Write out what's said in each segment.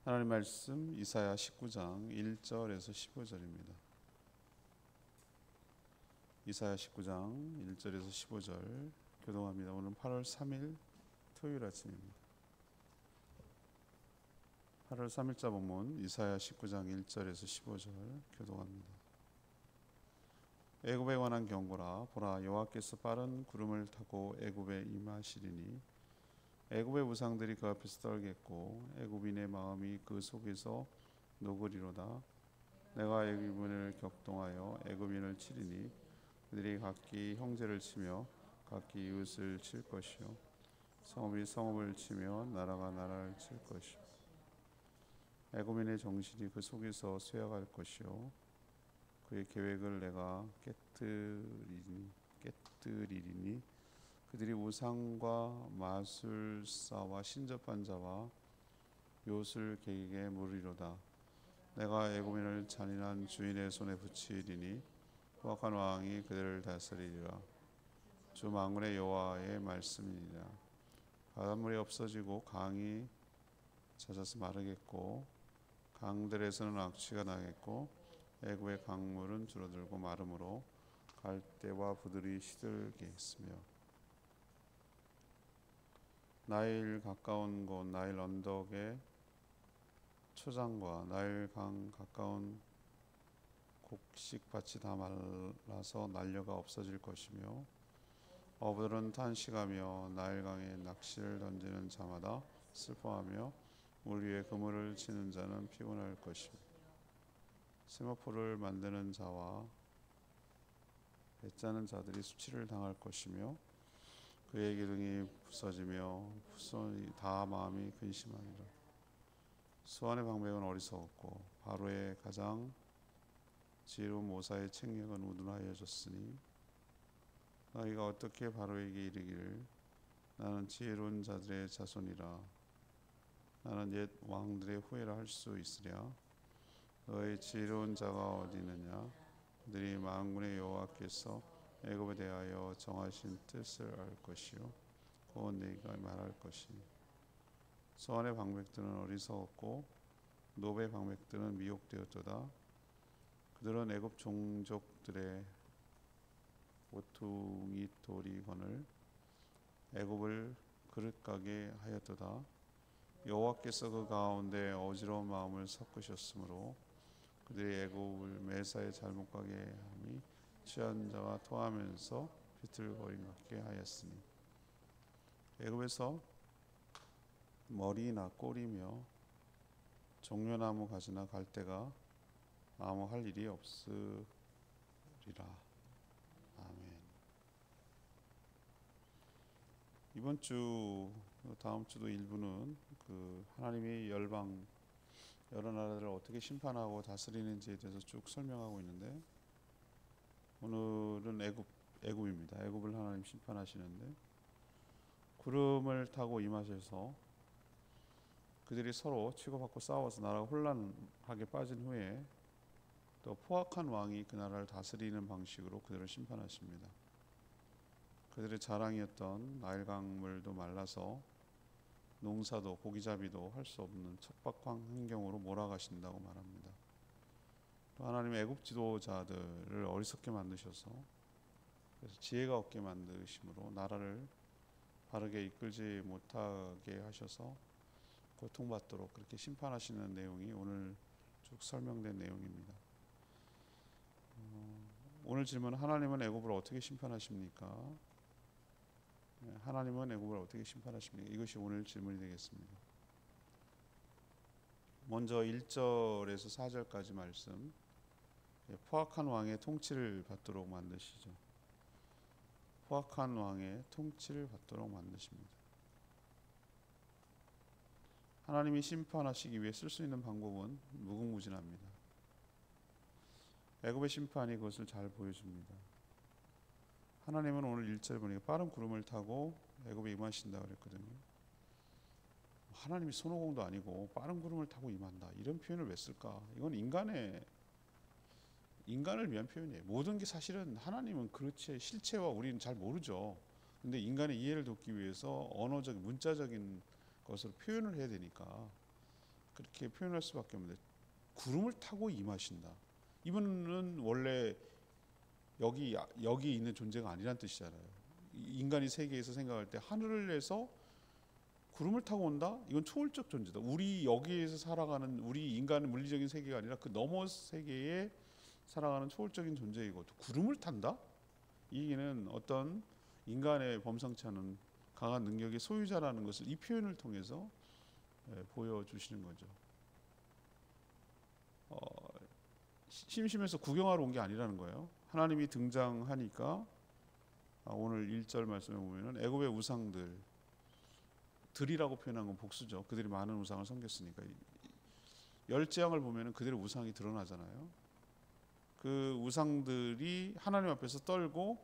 하나님 말씀 이사야 19장 1절에서 15절입니다. 이사야 19장 1절에서 15절 교동합니다. 오늘 8월 3일 토요일 아침입니다. 8월 3일자 본문 이사야 19장 1절에서 15절 교동합니다. 애굽에 관한 경고라. 보라, 여호와께서 빠른 구름을 타고 애굽에 임하시리니 애굽의 우상들이 그 앞에서 떨겠고 애굽인의 마음이 그 속에서 녹으리로다. 내가 애굽인을 격동하여 애굽인을 치리니 그들이 각기 형제를 치며 각기 이웃을 칠 것이요 성읍이 성읍을 치며 나라가 나라를 칠 것이요 애굽인의 정신이 그 속에서 쇠약할 것이요 그의 계획을 내가 깨뜨리리니 그들이 우상과 마술사와 신접한 자와 요술 계획에 물으리로다. 내가 애굽인을 잔인한 주인의 손에 붙이리니 포악한 왕이 그들을 다스리리라. 주 만군의 여호와의 말씀이니라. 바닷물이 없어지고 강이 잦아서 마르겠고 강들에서는 악취가 나겠고 애굽의 강물은 줄어들고 마름으로 갈대와 부들이 시들게 했으며 나일 가까운 곳 나일 언덕의 초장과 나일 강 가까운 곡식밭이 다 말라서 난려가 없어질 것이며 어부들은 탄식하며 나일 강에 낚시를 던지는 자마다 슬퍼하며 물 위에 그물을 치는 자는 피곤할 것이며 세마포를 만드는 자와 배짜는 자들이 수치를 당할 것이며 그의 기둥이 부서지며 후손이 다 마음이 근심하니라. 수완의 방백은 어리석었고 바로의 가장 지혜로운 모사의 책략은 우둔하여졌으니 너희가 어떻게 바로에게 이르기를 나는 지혜로운 자들의 자손이라 나는 옛 왕들의 후예라 할 수 있으랴. 너희 지혜로운 자가 어디 있느냐. 그들이 만군의 여호와께서 애굽에 대하여 정하신 뜻을 알 것이요 곧 네가 말할 것이니 수완의 방백들은 어리석었고 노베의 방백들은 미혹되었도다. 그들은 애굽 종족들의 모퉁이 돌이건을 애굽을 그릇가게 하였도다. 여호와께서 그 가운데 어지러운 마음을 섞으셨으므로 그들이 애굽을 매사에 잘못 가게 함이 취한 자가 토하면서 비틀거리게 하였으니 애굽에서 머리나 꼬리며 종려나무 가지나 갈대가 아무 할 일이 없으리라. 아멘. 이번 주 다음 주도 일부는 그 하나님이 열방 여러 나라들을 어떻게 심판하고 다스리는지에 대해서 쭉 설명하고 있는데 오늘은 애굽입니다. 애굽을 하나님 심판하시는데 구름을 타고 임하셔서 그들이 서로 치고받고 싸워서 나라가 혼란하게 빠진 후에 또 포악한 왕이 그 나라를 다스리는 방식으로 그들을 심판하십니다. 그들의 자랑이었던 나일 강물도 말라서 농사도 고기잡이도 할 수 없는 척박한 환경으로 몰아가신다고 말합니다. 또 하나님의 애굽 지도자들을 어리석게 만드셔서 그래서 지혜가 없게 만드심으로 나라를 바르게 이끌지 못하게 하셔서 고통받도록 그렇게 심판하시는 내용이 오늘 쭉 설명된 내용입니다. 오늘 질문은 하나님은 애굽을 어떻게 심판하십니까? 하나님은 애굽을 어떻게 심판하십니까? 이것이 오늘 질문이 되겠습니다. 먼저 1절에서 4절까지 말씀 포악한 왕의 통치를 받도록 만드시죠. 포악한 왕의 통치를 받도록 만드십니다. 하나님이 심판하시기 위해 쓸 수 있는 방법은 무궁무진합니다. 애굽의 심판이 그것을 잘 보여줍니다. 하나님은 오늘 1절 보니까 빠른 구름을 타고 애굽에 임하신다고 그랬거든요. 하나님이 손오공도 아니고 빠른 구름을 타고 임한다. 이런 표현을 왜 쓸까? 이건 인간을 위한 표현이에요. 모든 게 사실은 하나님은 그렇지 실체와 우리는 잘 모르죠. 근데 인간의 이해를 돕기 위해서 언어적 문자적인 것으로 표현을 해야 되니까 그렇게 표현할 수밖에 없는데 구름을 타고 임하신다. 이분은 원래 여기 있는 존재가 아니란 뜻이잖아요. 인간이 세계에서 생각할 때 하늘에서 구름을 타고 온다? 이건 초월적 존재다. 우리 여기에서 살아가는 우리 인간의 물리적인 세계가 아니라 그 너머 세계에 살아가는 초월적인 존재이고 또 구름을 탄다? 이게는 어떤 인간의 범상치 않은 강한 능력의 소유자라는 것을 이 표현을 통해서 보여주시는 거죠. 심심해서 구경하러 온 게 아니라는 거예요. 하나님이 등장하니까 오늘 1절 말씀에 보면은 애굽의 우상들 들이라고 표현한 건 복수죠. 그들이 많은 우상을 섬겼으니까. 열 재앙을 보면은 그들의 우상이 드러나잖아요. 그 우상들이 하나님 앞에서 떨고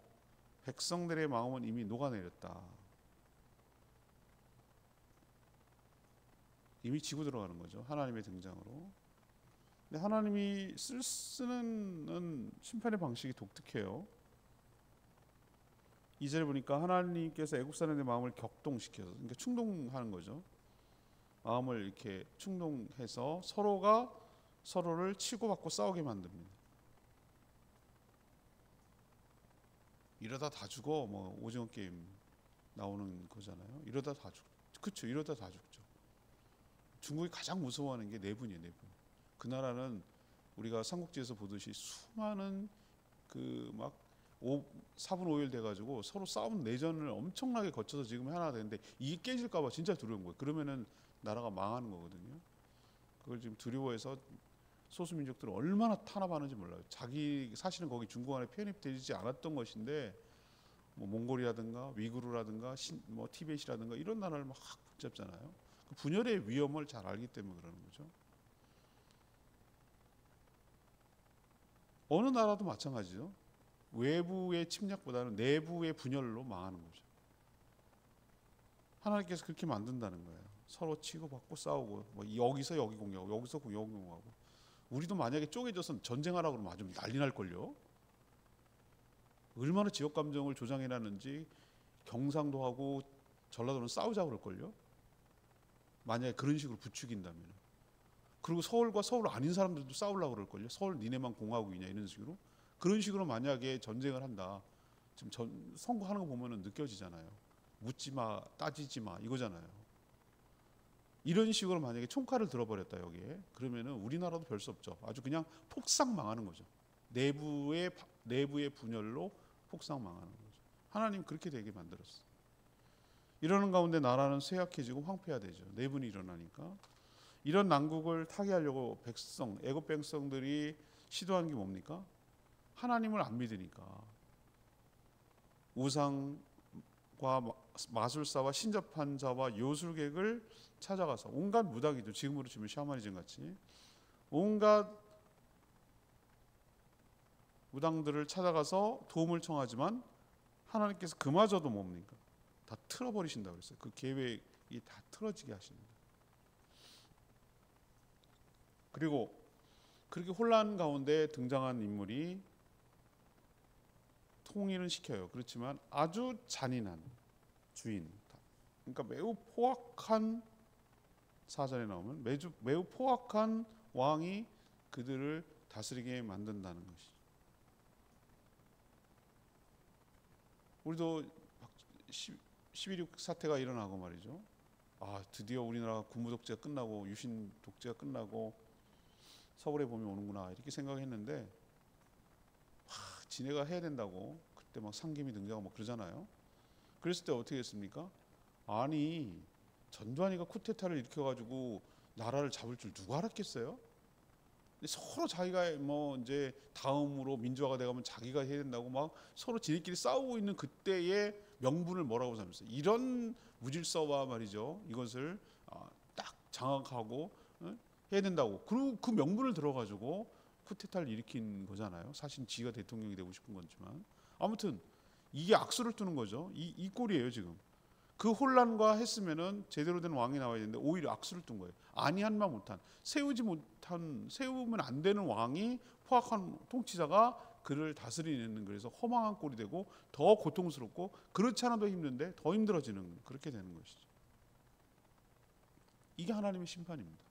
백성들의 마음은 이미 녹아내렸다. 이미 지고 들어가는 거죠. 하나님의 등장으로. 근데 하나님이 쓰는 심판의 방식이 독특해요. 2절에 보니까 하나님께서 애굽 사람들의 마음을 격동시켜서, 그러니까 충동하는 거죠. 마음을 이렇게 충동해서 서로가 서로를 치고받고 싸우게 만듭니다. 이러다 다 죽어. 뭐 오징어 게임 나오는 거잖아요. 이러다 다 죽. 그렇죠. 이러다 다 죽죠. 중국이 가장 무서워하는 게 내분이에요. 내분. 그 나라는 우리가 삼국지에서 보듯이 수많은 그 막 4분 5일 돼가지고 서로 싸움 내전을 엄청나게 거쳐서 지금 하나 되는데 이게 깨질까봐 진짜 두려운 거예요. 그러면은 나라가 망하는 거거든요. 그걸 지금 두려워해서 소수민족들은 얼마나 탄압하는지 몰라요. 자기 사실은 거기 중국 안에 편입되지 않았던 것인데 뭐 몽골이라든가 위구르라든가 뭐 티벳이라든가 이런 나라를 막 붙잡잖아요. 그 분열의 위험을 잘 알기 때문에 그러는 거죠. 어느 나라도 마찬가지죠. 외부의 침략보다는 내부의 분열로 망하는 거죠. 하나님께서 그렇게 만든다는 거예요. 서로 치고받고 싸우고 뭐 여기서 여기 공격하고 여기서 여기 공격하고. 우리도 만약에 쪼개져서 전쟁하라고 그러면 아주 난리 날걸요. 얼마나 지역 감정을 조장해놨는지 경상도 하고 전라도는 싸우자고 그럴걸요. 만약에 그런 식으로 부추긴다면. 그리고 서울과 서울 아닌 사람들도 싸우려고 그럴걸요. 서울 니네만 공화국이냐 이런 식으로. 그런 식으로 만약에 전쟁을 한다. 지금 선거하는 거 보면은 느껴지잖아요. 묻지 마, 따지지 마 이거잖아요. 이런 식으로 만약에 총칼을 들어버렸다 여기에 그러면은 우리나라도 별 수 없죠. 아주 그냥 폭삭 망하는 거죠. 내부의 분열로 폭삭 망하는 거죠. 하나님 그렇게 되게 만들었어. 이러는 가운데 나라는 쇠약해지고 황폐화되죠. 내분이 일어나니까. 이런 난국을 타개하려고 애굽 백성들이 시도한 게 뭡니까? 하나님을 안 믿으니까 우상과 마술사와 신접한 자와 요술객을 찾아가서 온갖 무당이죠. 지금으로 치면 샤머니즘 같이 온갖 무당들을 찾아가서 도움을 청하지만 하나님께서 그마저도 뭡니까? 다 틀어버리신다고 그랬어요. 그 계획이 다 틀어지게 하십니다. 그리고 그렇게 혼란 가운데 등장한 인물이 통일은 시켜요. 그렇지만 아주 잔인한 주인, 그러니까 매우 포악한 사전에 나오면 매우 포악한 왕이 그들을 다스리게 만든다는 것이죠. 우리도 12.6 사태가 일어나고 말이죠. 드디어 우리나라 군부 독재가 끝나고 유신 독재가 끝나고 서울에 보면 오는구나 이렇게 생각했는데 지네가 해야 된다고 그때 막 상김이 등장하고 막 그러잖아요. 그랬을 때 어떻게 했습니까? 아니 전두환이가 쿠데타를 일으켜가지고 나라를 잡을 줄 누가 알았겠어요? 서로 자기가 뭐 이제 다음으로 민주화가 돼가면 자기가 해야 된다고 막 서로 지네끼리 싸우고 있는 그때의 명분을 뭐라고 삼았어요? 이런 무질서와 말이죠. 이것을 딱 장악하고 해야 된다고. 그리고 그 명분을 들어가지고 쿠데타를 일으킨 거잖아요. 사실 지가 대통령이 되고 싶은 거지만 아무튼 이게 악수를 두는 거죠. 이 꼴이에요 지금. 그 혼란과 했으면은 제대로 된 왕이 나와야 되는데 오히려 악수를 둔 거예요. 아니한만 못한 세우면 안 되는 왕이 포악한 통치자가 그를 다스리는 그래서 허망한 꼴이 되고 더 고통스럽고 그렇지 않아도 힘든데 더 힘들어지는 그렇게 되는 것이죠. 이게 하나님의 심판입니다.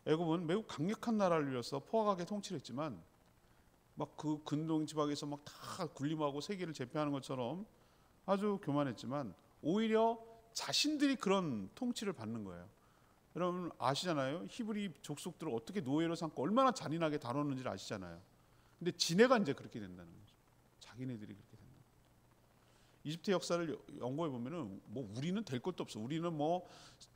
애굽은 매우 강력한 나라를 이뤄서 포악하게 통치를 했지만 막 그 근동 지방에서 막 다 군림하고 세계를 제패하는 것처럼 아주 교만했지만 오히려 자신들이 그런 통치를 받는 거예요. 여러분 아시잖아요. 히브리 족속들을 어떻게 노예로 삼고 얼마나 잔인하게 다뤘는지를 아시잖아요. 근데 지네가 이제 그렇게 된다는 거죠. 자기네들이 그렇게 된다. 이집트 역사를 연구해 보면은 뭐 우리는 될 것도 없어. 우리는 뭐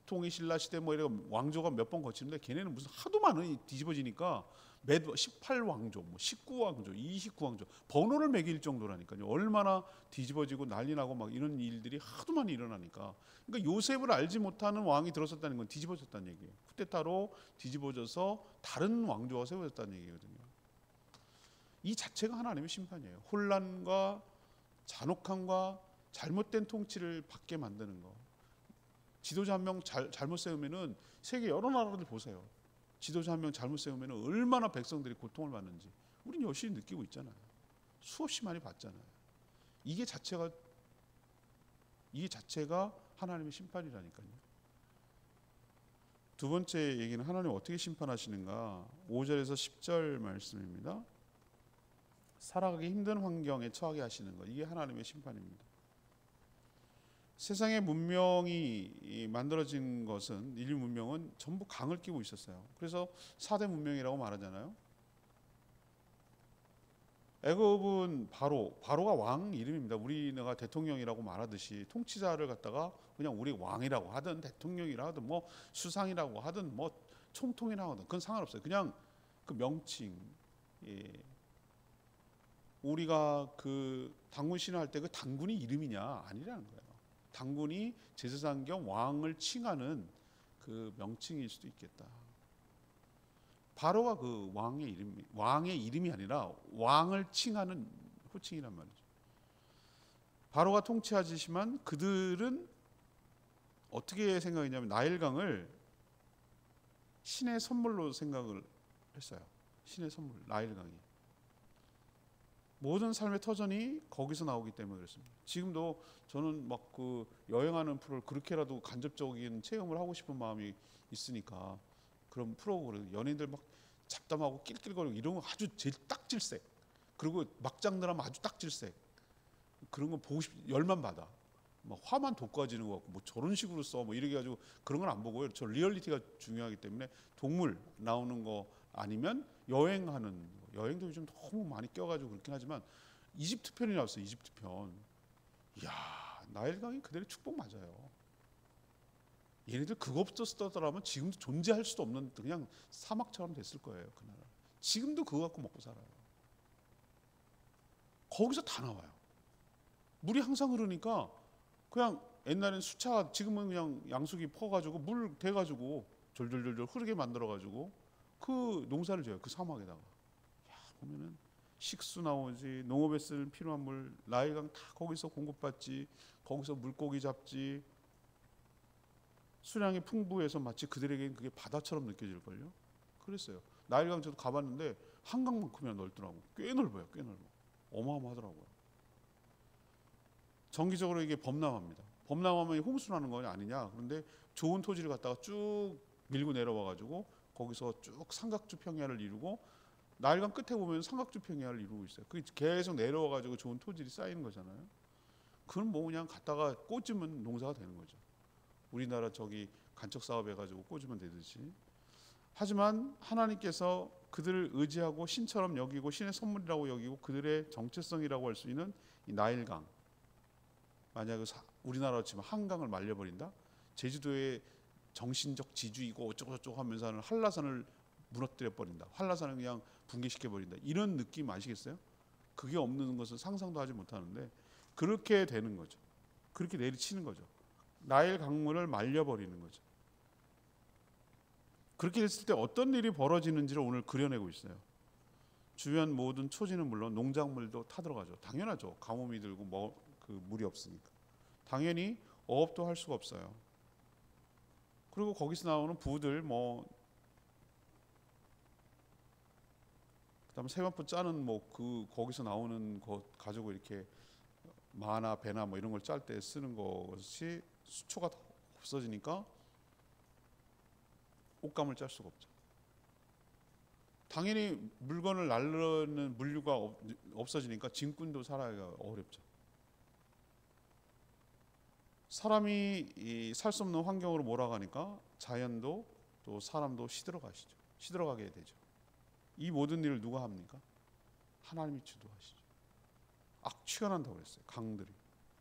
통일 신라 시대 뭐 이런 왕조가 몇 번 거치는데 걔네는 무슨 하도 많이 뒤집어지니까 매 18왕조, 뭐 19왕조, 29왕조 번호를 매길 정도라니까요. 얼마나 뒤집어지고 난리 나고 막 이런 일들이 하도 많이 일어나니까. 그러니까 요셉을 알지 못하는 왕이 들어섰다는 건 뒤집어졌다는 얘기예요. 쿠데타로 뒤집어져서 다른 왕조가 세워졌다는 얘기거든요. 이 자체가 하나님의 심판이에요. 혼란과 잔혹함과 잘못된 통치를 받게 만드는 거. 지도자 한 명 잘못 세우면은 세계 여러 나라들 보세요. 지도자 한 명 잘못 세우면 얼마나 백성들이 고통을 받는지 우리는 여실히 느끼고 있잖아요. 수없이 많이 봤잖아요. 이게 자체가 하나님의 심판이라니까요. 두 번째 얘기는 하나님 어떻게 심판하시는가. 5절에서 10절 말씀입니다. 살아가기 힘든 환경에 처하게 하시는 것, 이게 하나님의 심판입니다. 세상의 문명이 만들어진 것은, 인류 문명은 전부 강을 끼고 있었어요. 그래서 4대 문명이라고 말하잖아요. 애굽은 바로가 왕 이름입니다. 우리나라 대통령이라고 말하듯이 통치자를 갖다가 그냥 우리 왕이라고 하든 대통령이라 하든 뭐 수상이라고 하든 뭐 총통이라고 하든 그건 상관없어요. 그냥 그 명칭. 예. 우리가 그 당군 신화할 때 그 당군이 이름이냐? 아니라는 거예요. 당군이 제사장 겸 왕을 칭하는 그 명칭일 수도 있겠다. 바로가 그 왕의 이름이 아니라 왕을 칭하는 호칭이란 말이죠. 바로가 통치하지만 그들은 어떻게 생각했냐면 나일강을 신의 선물로 생각을 했어요. 신의 선물, 나일강이. 모든 삶의 터전이 거기서 나오기 때문에 그렇습니다. 지금도 저는 막 그 여행하는 프로를 그렇게라도 간접적인 체험을 하고 싶은 마음이 있으니까 그런 프로그램 연예인들 막 잡담하고 낄낄거리고 이런 거 아주 제일 딱질색, 그리고 막장들 하면 아주 딱질색, 그런 거 보고 열만 받아. 막 화만 돋궈지는 것 같고 뭐 저런 식으로 써 뭐 이렇게 가지고 그런 건 안 보고요. 저 리얼리티가 중요하기 때문에 동물 나오는 거 아니면 여행하는 거. 여행도 요즘 너무 많이 껴가지고 그렇긴 하지만 이집트 편이 나왔어요. 이집트 편. 이야, 나일강이 그대로 축복 맞아요. 얘네들 그거 없었더라면 지금도 존재할 수도 없는 그냥 사막처럼 됐을 거예요. 그 나라. 지금도 그거 갖고 먹고 살아요. 거기서 다 나와요. 물이 항상 흐르니까 그냥 옛날엔 수차, 지금은 그냥 양수기 퍼가지고 물 대가지고 졸졸졸졸 흐르게 만들어가지고 그 농사를 지어요. 그 사막에다가. 야, 보면은 식수 나오지, 농업에 쓸 필요한 물, 나일강 다 거기서 공급받지, 거기서 물고기 잡지. 수량이 풍부해서 마치 그들에게는 그게 바다처럼 느껴질걸요. 그랬어요. 나일강 저도 가봤는데 한강만큼이나 넓더라고. 꽤 넓어요. 꽤 넓어. 어마어마하더라고요. 정기적으로 이게 범람합니다. 범람하면 홍수 나는 거 아니냐. 그런데 좋은 토지를 갖다가 쭉 밀고 내려와가지고 거기서 쭉 삼각주 평야를 이루고 나일강 끝에 보면 삼각주 평야를 이루고 있어요. 그게 계속 내려와가지고 좋은 토질이 쌓이는 거잖아요. 그건 뭐 그냥 갖다가 꽂으면 농사가 되는 거죠. 우리나라 저기 간척 사업 해가지고 꽂으면 되듯이. 하지만 하나님께서 그들을 의지하고 신처럼 여기고 신의 선물이라고 여기고 그들의 정체성이라고 할 수 있는 이 나일강. 만약 우리나라로 치면 한강을 말려버린다. 제주도의 정신적 지주이고 어쩌고저쩌고 하면서 한라산을 무너뜨려 버린다. 한라산을 그냥 붕괴시켜 버린다. 이런 느낌 아시겠어요? 그게 없는 것은 상상도 하지 못하는데 그렇게 되는 거죠. 그렇게 내리치는 거죠. 나일 강물을 말려버리는 거죠. 그렇게 됐을 때 어떤 일이 벌어지는지를 오늘 그려내고 있어요. 주변 모든 초지는 물론 농작물도 타들어가죠. 당연하죠. 가뭄이 들고 그 물이 없으니까. 당연히 어업도 할 수가 없어요. 그리고 거기서 나오는 부들 그다음에 세마포 짜는 거기서 나오는 것 가지고 이렇게 마나 배나 이런 걸 짤 때 쓰는 것이 수초가 없어지니까 옷감을 짤 수가 없죠. 당연히 물건을 나르는 물류가 없어지니까 짐꾼도 살아가기가 어렵죠. 사람이 살 수 없는 환경으로 몰아가니까 자연도 또 사람도 시들어가게 되죠. 이 모든 일을 누가 합니까? 하나님이 주도하시죠. 악취가 난다고 그랬어요.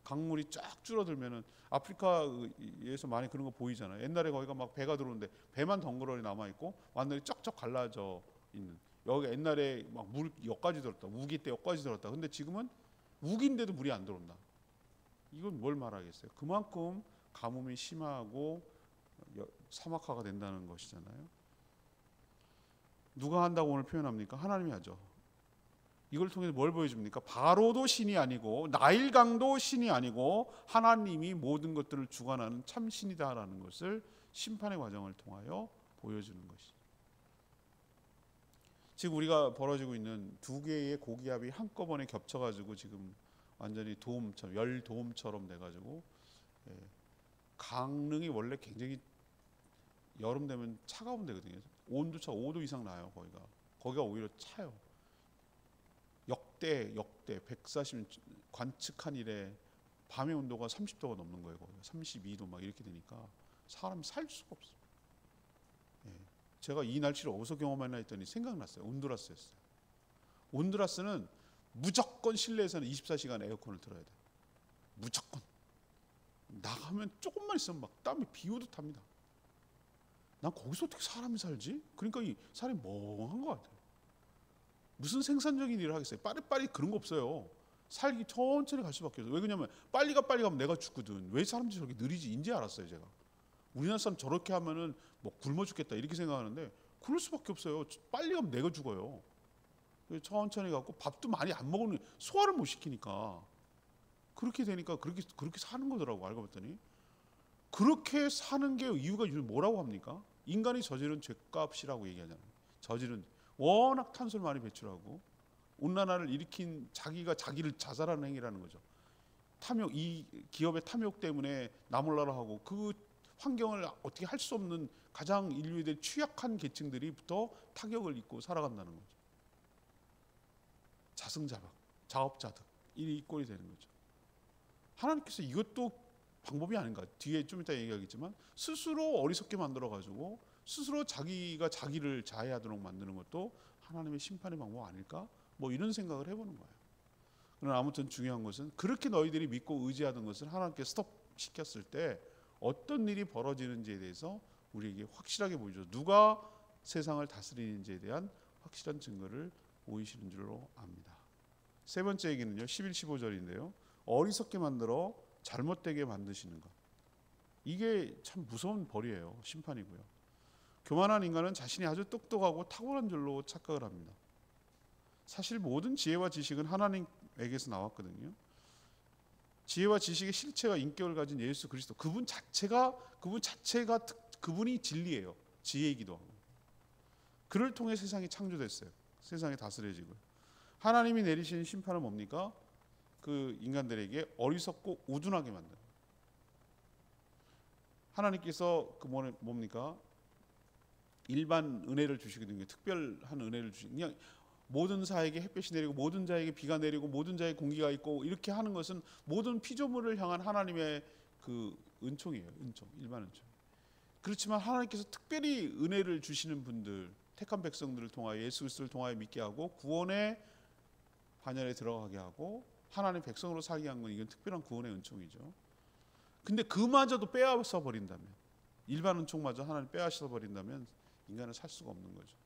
강물이 쫙 줄어들면은 아프리카에서 많이 그런 거 보이잖아요. 옛날에 거기가 막 배가 들어오는데 배만 덩그러니 남아 있고 완전히 쩍쩍 갈라져 있는. 여기가 옛날에 막 물 여기까지 들었다. 우기 때 여기까지 들었다. 근데 지금은 우기인데도 물이 안 들어온다. 이건 뭘 말하겠어요? 그만큼 가뭄이 심하고 사막화가 된다는 것이잖아요. 누가 한다고 오늘 표현합니까? 하나님이 하죠. 이걸 통해서 뭘 보여줍니까? 바로도 신이 아니고 나일강도 신이 아니고 하나님이 모든 것들을 주관하는 참 신이다라는 것을 심판의 과정을 통하여 보여주는 것이죠. 지금 우리가 벌어지고 있는 두 개의 고기압이 한꺼번에 겹쳐가지고 지금 완전히 도움처럼 열도움처럼 돼가지고 강릉이 원래 굉장히 여름 되면 차가운 데거든요. 온도차가 5도 이상 나요. 거기가 오히려 차요. 역대 140년 관측한 이래 밤의 온도가 30도가 넘는 거예요. 거기가 32도 막 이렇게 되니까 사람이 살 수가 없어요. 제가 이 날씨를 어디서 경험했나 했더니 생각났어요. 온두라스였어요. 온두라스는 무조건 실내에서는 24시간 에어컨을 틀어야 돼요. 무조건. 나가면 조금만 있으면 막 땀이 비 오듯 합니다. 난 거기서 어떻게 사람이 살지? 그러니까 이 사람이 멍한 것 같아요. 무슨 생산적인 일을 하겠어요? 빠리빠리 그런 거 없어요. 살기 천천히 갈 수밖에 없어요. 왜 그러냐면 빨리 가면 내가 죽거든. 왜 사람들이 저렇게 느리지? 이제 알았어요, 제가. 우리나라 사람 저렇게 하면은 뭐 굶어 죽겠다 이렇게 생각하는데 그럴 수밖에 없어요. 빨리 가면 내가 죽어요. 천천히 가고 밥도 많이 안 먹으면 소화를 못 시키니까 그렇게 되니까 그렇게 사는 거더라고. 알고 봤더니 그렇게 사는 게 이유가 뭐라고 합니까? 인간이 저지른 죄값이라고 얘기하잖아요. 저지른 워낙 탄소를 많이 배출하고 온난화를 일으킨 자기가 자기를 자살하는 행위라는 거죠. 이 기업의 탐욕 때문에 나 몰라라 하고 그 환경을 어떻게 할 수 없는 가장 인류에 대해 취약한 계층들이부터 타격을 입고 살아간다는 거죠. 자승자박, 자업자득 이 꼴이 되는 거죠. 하나님께서 이것도 방법이 아닌가? 뒤에 좀 이따 얘기하겠지만 스스로 어리석게 만들어가지고 스스로 자기가 자기를 자해하도록 만드는 것도 하나님의 심판의 방법 아닐까? 뭐 이런 생각을 해보는 거예요. 그러나 아무튼 중요한 것은 그렇게 너희들이 믿고 의지하던 것을 하나님께 스톱시켰을 때 어떤 일이 벌어지는지에 대해서 우리에게 확실하게 보여줘. 누가 세상을 다스리는지에 대한 확실한 증거를 보이시는 줄로 압니다. 세 번째 얘기는요. 11, 15절인데요. 어리석게 만들어 잘못되게 만드시는 것. 이게 참 무서운 벌이에요. 심판이고요. 교만한 인간은 자신이 아주 똑똑하고 탁월한 줄로 착각을 합니다. 사실 모든 지혜와 지식은 하나님에게서 나왔거든요. 지혜와 지식의 실체와 인격을 가진 예수 그리스도 그분 자체가 그분이 진리예요. 지혜이기도 하고. 그를 통해 세상이 창조됐어요. 세상이 다스려지고요. 하나님이 내리신 심판은 뭡니까? 그 인간들에게 어리석고 우둔하게 만드는. 하나님께서 그 뭡니까? 일반 은혜를 주시거든요. 특별한 은혜를 그냥 모든 사에게 햇볕이 내리고 모든 자에게 비가 내리고 모든 자에게 공기가 있고 이렇게 하는 것은 모든 피조물을 향한 하나님의 그 은총이에요. 일반 은총. 그렇지만 하나님께서 특별히 은혜를 주시는 분들, 택한 백성들을 통하여 예수 그리스도를 통하여 믿게 하고 구원의 반열에 들어가게 하고 하나님 백성으로 살게 한 건 이건 특별한 구원의 은총이죠. 근데 그마저도 빼앗아 버린다면, 일반 은총마저 하나님 빼앗아 버린다면 인간은 살 수가 없는 거죠.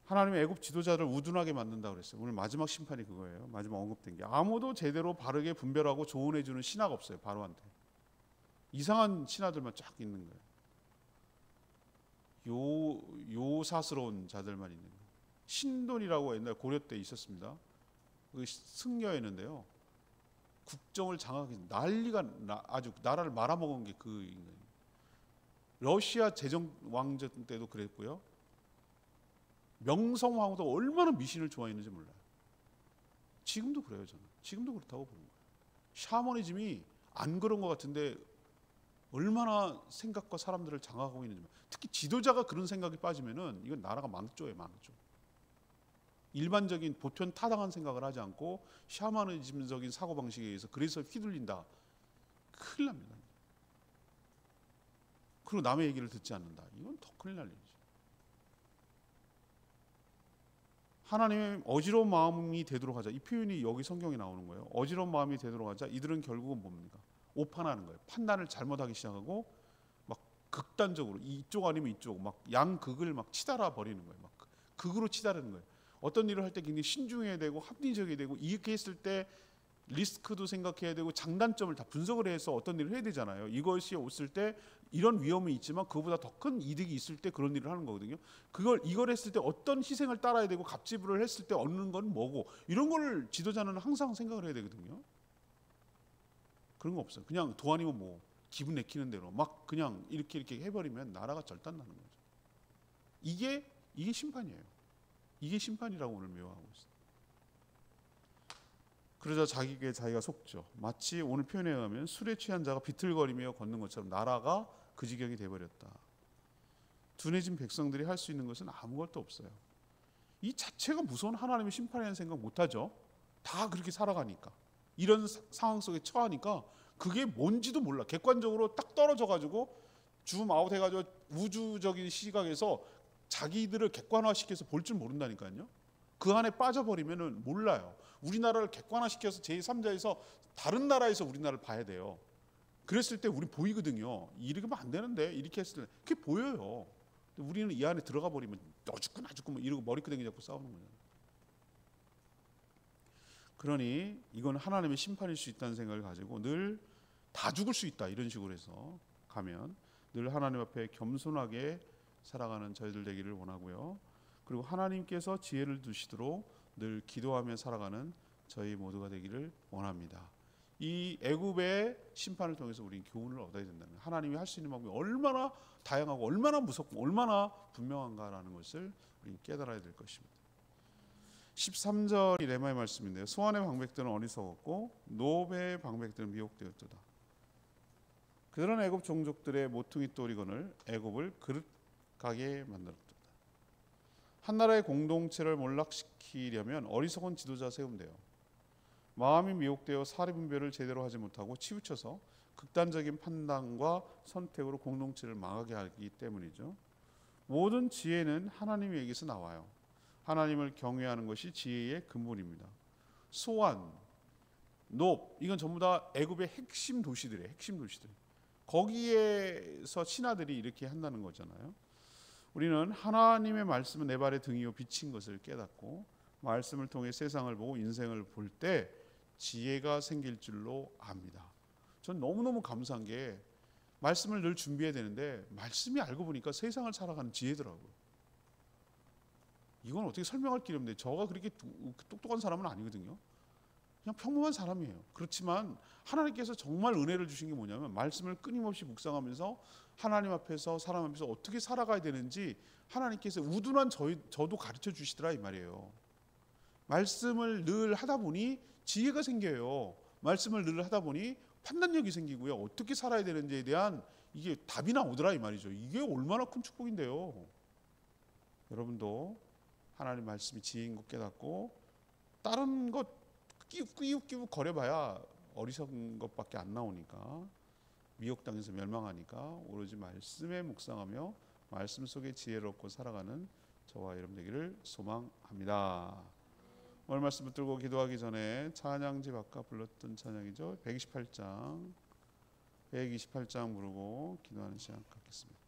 하나님의 애굽 지도자를 우둔하게 만든다고 그랬어요. 오늘 마지막 심판이 그거예요. 마지막 언급된 게 아무도 제대로 바르게 분별하고 조언해 주는 신하가 없어요. 바로한테. 이상한 신하들만 쫙 있는 거예요. 요사스러운 자들만 있는 거예요. 신돈이라고 옛날 고려 때 있었습니다. 그 승려였는데요. 국정을 장악해서 아주 나라를 말아먹은 게 그 인간이에요. 러시아 제정 왕조 때도 그랬고요. 명성황후도 얼마나 미신을 좋아했는지 몰라요. 지금도 그래요. 저는 지금도 그렇다고 보는 거예요. 샤머니즘이 안 그런 것 같은데 얼마나 생각과 사람들을 장악하고 있는지. 특히 지도자가 그런 생각이 빠지면은 이건 나라가 망조예요, 망조. 일반적인 보편 타당한 생각을 하지 않고 샤머니즘적인 사고방식에 의해서 그래서 휘둘린다. 큰일 납니다. 그리고 남의 얘기를 듣지 않는다. 이건 더 큰일 날 일이죠. 하나님의 어지러운 마음이 되도록 하자. 이 표현이 여기 성경에 나오는 거예요. 어지러운 마음이 되도록 하자. 이들은 결국은 뭡니까? 오판하는 거예요. 판단을 잘못하기 시작하고 막 극단적으로 이쪽 아니면 이쪽 막 양극을 막 치달아 버리는 거예요. 막 극으로 치달는 거예요. 어떤 일을 할 때 굉장히 신중해야 되고 합리적이어야 되고 이렇게 했을 때 리스크도 생각해야 되고 장단점을 다 분석을 해서 어떤 일을 해야 되잖아요. 이것이 왔을 때 이런 위험이 있지만 그보다 더 큰 이득이 있을 때 그런 일을 하는 거거든요. 이걸 했을 때 어떤 희생을 따라야 되고 갑지불을 했을 때 얻는 건 뭐고 이런 걸 지도자는 항상 생각을 해야 되거든요. 그런 거 없어요. 그냥 도안이면 뭐 기분 내키는 대로 막 그냥 이렇게 해버리면 나라가 절단나는 거죠. 이게 심판이에요. 이게 심판이라고 오늘 묘하고 있어요. 그러자 자기에게 자기가 속죠. 마치 오늘 표현에 의하면 술에 취한 자가 비틀거리며 걷는 것처럼 나라가 그 지경이 돼버렸다. 둔해진 백성들이 할 수 있는 것은 아무것도 없어요. 이 자체가 무서운 하나님의 심판이라는 생각 못하죠. 다 그렇게 살아가니까. 이런 상황 속에 처하니까 그게 뭔지도 몰라. 객관적으로 딱 떨어져가지고 줌아웃 해가지고 우주적인 시각에서 자기들을 객관화시켜서 볼 줄 모른다니까요. 그 안에 빠져버리면은 몰라요. 우리나라를 객관화시켜서 제3자에서 다른 나라에서 우리나라를 봐야 돼요. 그랬을 때 우리 보이거든요. 이렇게 하면 안 되는데 이렇게 했을 때 그게 보여요. 근데 우리는 이 안에 들어가 버리면 너 죽고 나 죽고 뭐 이러고 머리끄댕이 잡고 싸우는 거예요. 그러니 이건 하나님의 심판일 수 있다는 생각을 가지고 늘 다 죽을 수 있다 이런 식으로 해서 가면 늘 하나님 앞에 겸손하게 살아가는 저희들 되기를 원하고요. 그리고 하나님께서 지혜를 두시도록 늘 기도하며 살아가는 저희 모두가 되기를 원합니다. 이 애굽의 심판을 통해서 우리는 교훈을 얻어야 된다는 거예요. 하나님이 할 수 있는 방법이 얼마나 다양하고 얼마나 무섭고 얼마나 분명한가라는 것을 우리는 깨달아야 될 것입니다. 13절이 레마의 말씀인데요. 소안의 방백들은 어리석었고 노베의 방백들은 미혹되었도다. 그들은 애굽 종족들의 모퉁이 또리건을 애굽을 그릇가게 만들었다. 한 나라의 공동체를 몰락시키려면 어리석은 지도자 세우면 돼요. 마음이 미혹되어 사리 분별을 제대로 하지 못하고 치우쳐서 극단적인 판단과 선택으로 공동체를 망하게 하기 때문이죠. 모든 지혜는 하나님에게서 나와요. 하나님을 경외하는 것이 지혜의 근본입니다. 소안, 높 이건 전부 다 애굽의 핵심 도시들이에요. 핵심 도시들. 거기에서 신하들이 이렇게 한다는 거잖아요. 우리는 하나님의 말씀은 내 발의 등이요 빛인 것을 깨닫고 말씀을 통해 세상을 보고 인생을 볼 때 지혜가 생길 줄로 압니다. 전 너무너무 감사한 게 말씀을 늘 준비해야 되는데 말씀이 알고 보니까 세상을 살아가는 지혜더라고요. 이건 어떻게 설명할 길이 없는데 저가 그렇게 똑똑한 사람은 아니거든요. 그냥 평범한 사람이에요. 그렇지만 하나님께서 정말 은혜를 주신 게 뭐냐면 말씀을 끊임없이 묵상하면서 하나님 앞에서 사람 앞에서 어떻게 살아가야 되는지 하나님께서 우둔한 저도 가르쳐 주시더라 이 말이에요. 말씀을 늘 하다 보니 지혜가 생겨요. 말씀을 늘 하다 보니 판단력이 생기고요. 어떻게 살아야 되는지에 대한 이게 답이 나오더라 이 말이죠. 이게 얼마나 큰 축복인데요. 여러분도 하나님 말씀이 지혜인 것 깨닫고 다른 것 끼우끼우 거려봐야 어리석은 것밖에 안 나오니까 미혹당해서 멸망하니까 오로지 말씀에 묵상하며 말씀 속에 지혜를 얻고 살아가는 저와 여러분 되기를 소망합니다. 오늘 말씀 붙들고 기도하기 전에 찬양집 아까 불렀던 찬양이죠. 128장 부르고 기도하는 시간 갖겠습니다.